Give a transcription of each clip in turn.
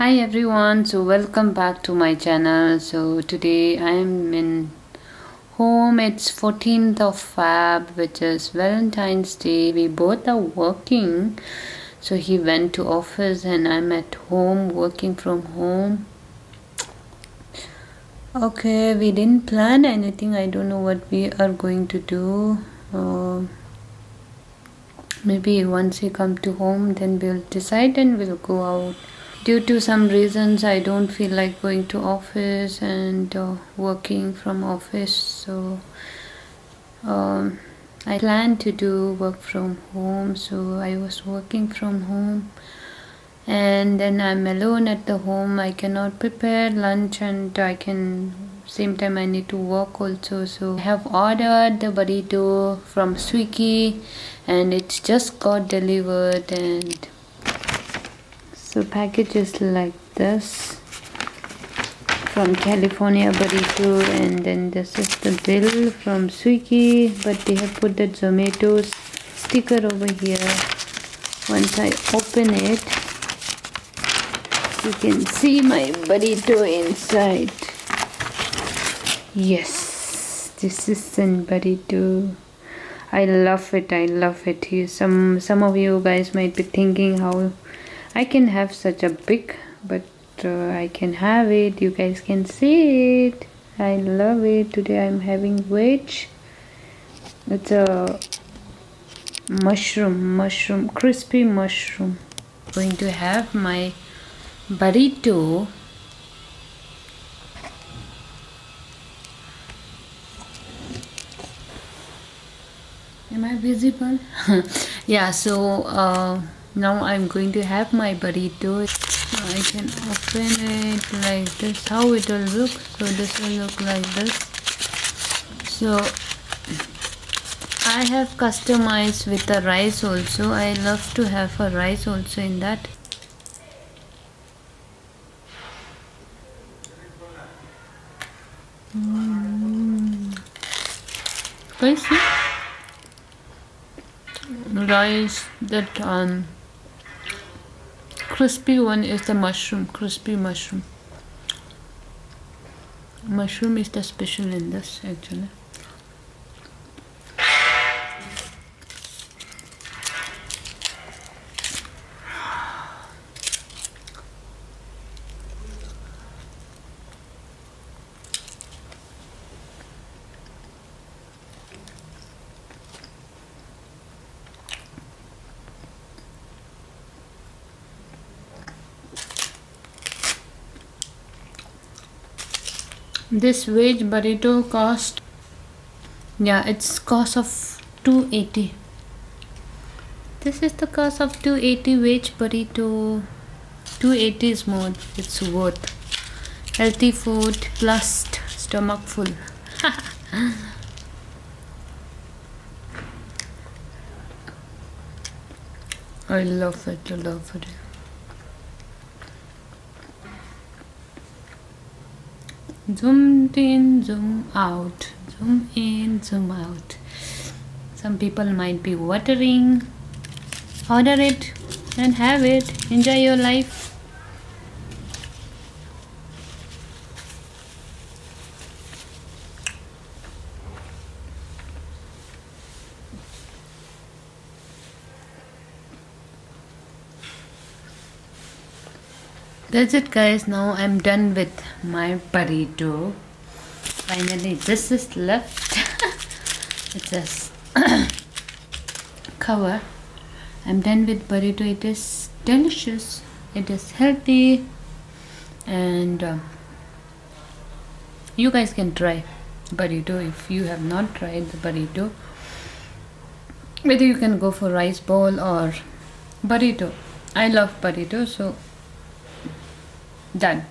Hi everyone, so welcome back to my channel. So today I am in home. It's 14th of Feb, which is Valentine's Day. We both are working. So he went to office and I'm at home working from home. Okay, we didn't plan anything. I don't know what we are going to do. Maybe once he come to home, then we'll decide and we'll go out. Due to some reasons, I don't feel like going to office and working from office. So I plan to do work from home. So I was working from home, and then I'm alone at the home. I cannot prepare lunch, and I can same time I need to work also. So I have ordered the burrito from Swiggy, and it's just got delivered. And so package is like this from California burrito, and then this is the bill from Swiggy, but they have put the Zomato sticker over here. Once I open it, you can see my burrito inside. Yes, this is an burrito. I love it. I love it. Some of you guys might be thinking how I can have such a big, but I can have it. You guys can see it. I love it. Today I'm having veg. It's a crispy mushroom. Going to have my burrito. Am I visible? Yeah, so now I'm going to have my burrito. I can open it like this. How it will look? So this will look like this. So I have customized with the rice also. I love to have a rice also in that. Guys, see? Rice that crispy one is the mushroom, crispy mushroom. Mushroom is the special in this actually. This veg burrito cost, it's cost of $280. This is the cost of $280 veg burrito. $280 is more. It's worth. Healthy food plus stomach full. I love it. I love it. Zoom in, zoom out. Zoom in, zoom out. Some people might be watering. Order it and have it. Enjoy your life. That's it, guys. Now I'm done with my burrito. Finally, this is left. It says cover. I'm done with burrito. It is delicious. It is healthy, and you guys can try burrito if you have not tried the burrito. Whether you can go for rice bowl or burrito. I love burrito, so done.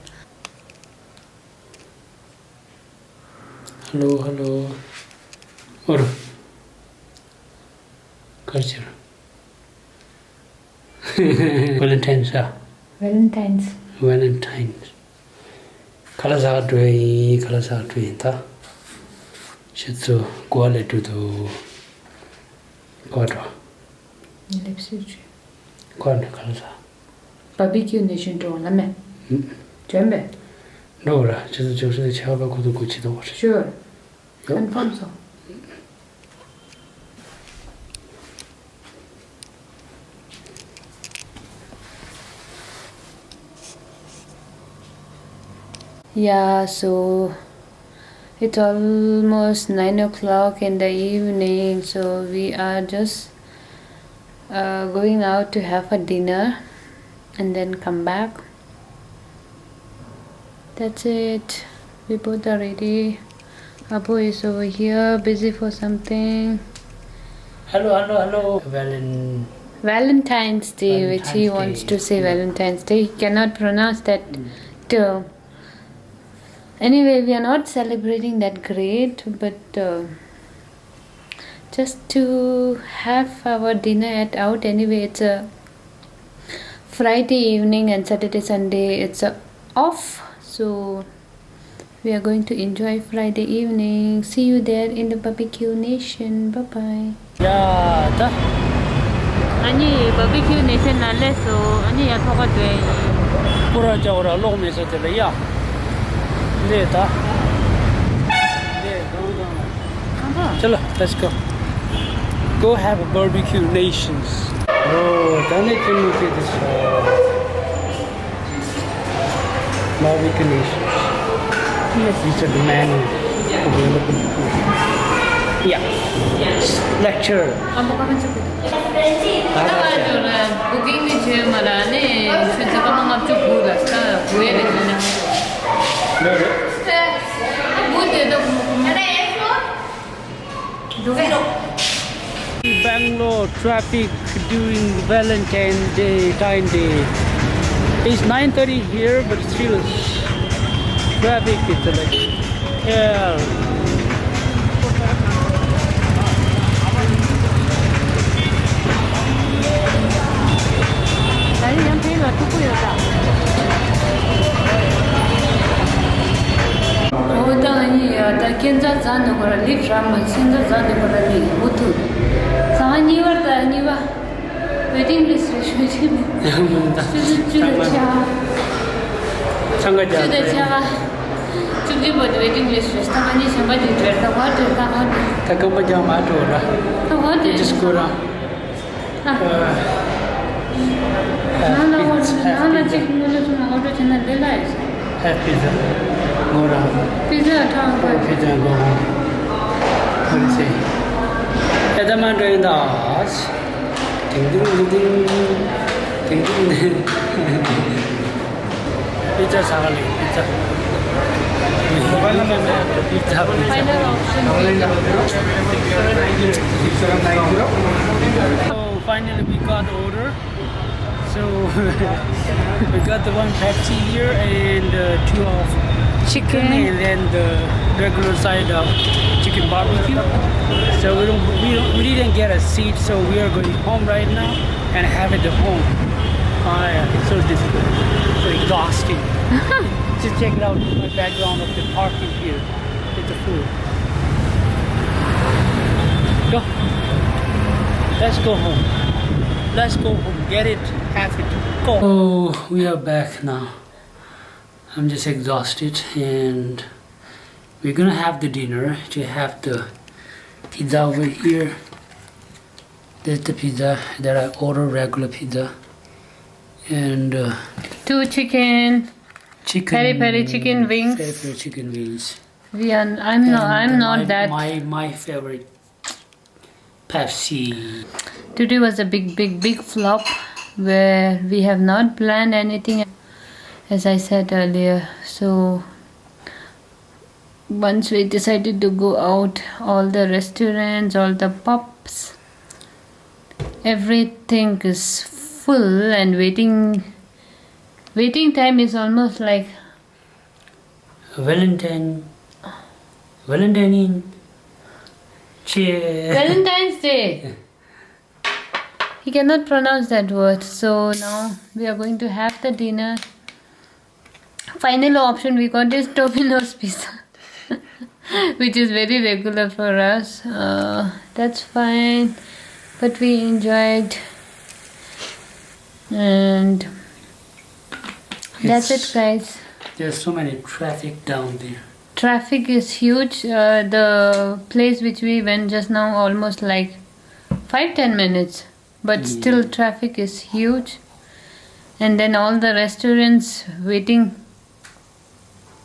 Hello. Or culture. Valentine's. Valentine's. Kalasa dwe ta. Shitsu kuale to the quarter. Kalasa. Barbecue nation to lame. Jambe. No, just the child go to Gucci the water. Sure. Confirm so. Yeah, so it's almost 9 o'clock in the evening, so we are just going out to have a dinner and then come back. That's it. We both are ready. Abu is over here, busy for something. Hello. Valentine's Day, which he wants to say Valentine's Day. He cannot pronounce that term. Anyway, we are not celebrating that great, but just to have our dinner out. Anyway, it's a Friday evening and Saturday, Sunday, it's off. So we are going to enjoy Friday evening. See you there in the barbecue nation. Bye-bye. Yeah, da. 아니 barbecue nation 날래서 아니 야토가 돼. Pura jawra long me so tele ya. Le da. Le go. Chalo, let's go. Go have a barbecue nations. Oh, then they can look at this barbecue nations. These are the menu available. Yeah. Lecture. Booking में जो हमारा ने फिर जब हम आप जो भूल रखता हुए रहते हैं वो दे दो Bangalore traffic during Valentine's Day time day. It's 9:30 here, but still traffic is like hell. 아니 그냥 페이가 투구였다. 오다 아니야. 다 견자 자는 거라 리프라면 신자 자는 거라 리 모두. 사니 왔다 아니 와. 웨딩 리스트 쇼지네. 주주주자. 상가자. 주주자. 주주 뭐 웨딩 리스트 스타가니 상가지 들다 와도 가고. Takamba jama tora. 가고. Just go around. 나나 지금 오늘 좀 어디 전화 될라이스. Have pizza. Go around. 피자 타고. Pizza go home. What do you say? Adaman doing the house. Ding. Pizza sagali. Pizza. Final option. So finally we got the order. So we got the one Pepsi here and two of chicken and then the regular side of chicken barbecue. So we didn't get a seat, so we are going home right now and have it at home. It's so difficult, so exhausting. Just check it out, my background of the parking here with the food. Go. Let's go home. Let's go home. Get it, have it, go. Oh, we are back now. I'm just exhausted and we're gonna have the dinner. To have the pizza over here. There's the pizza that I ordered, regular pizza. And 2 chicken. Peri chicken wings. Peri chicken wings. I'm not that. My favorite Pepsi. Today was a big flop where we have not planned anything, as I said earlier. So once we decided to go out, all the restaurants, all the pubs, everything is full and waiting time is almost like Valentine's Day. He cannot pronounce that word. So now we are going to have the dinner. Final option we got is Domino's pizza, which is very regular for us. That's fine, but we enjoyed. And That's it, guys. There's so many traffic down there. Traffic is huge. The place which we went just now almost like 5-10 minutes, but still traffic is huge. And then all the restaurants waiting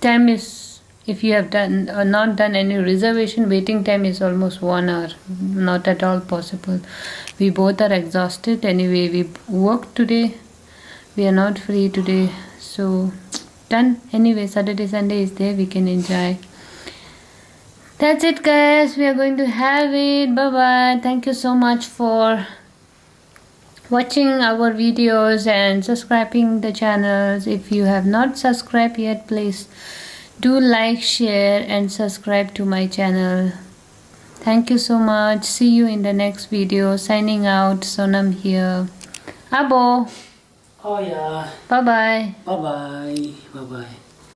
time is, if you have done or not done any reservation, waiting time is almost 1 hour. Not at all possible. We both are exhausted anyway. We worked today. We are not free today, so done. Anyway, Saturday, Sunday is there. We can enjoy. That's it, guys. We are going to have it. Bye bye. Thank you so much for watching our videos and subscribing the channels. If you have not subscribed yet, please do like, share and subscribe to my channel. Thank you so much. See you in the next video. Signing out. Sonam here. Abo. Oh yeah. Bye bye. Bye bye. Bye bye.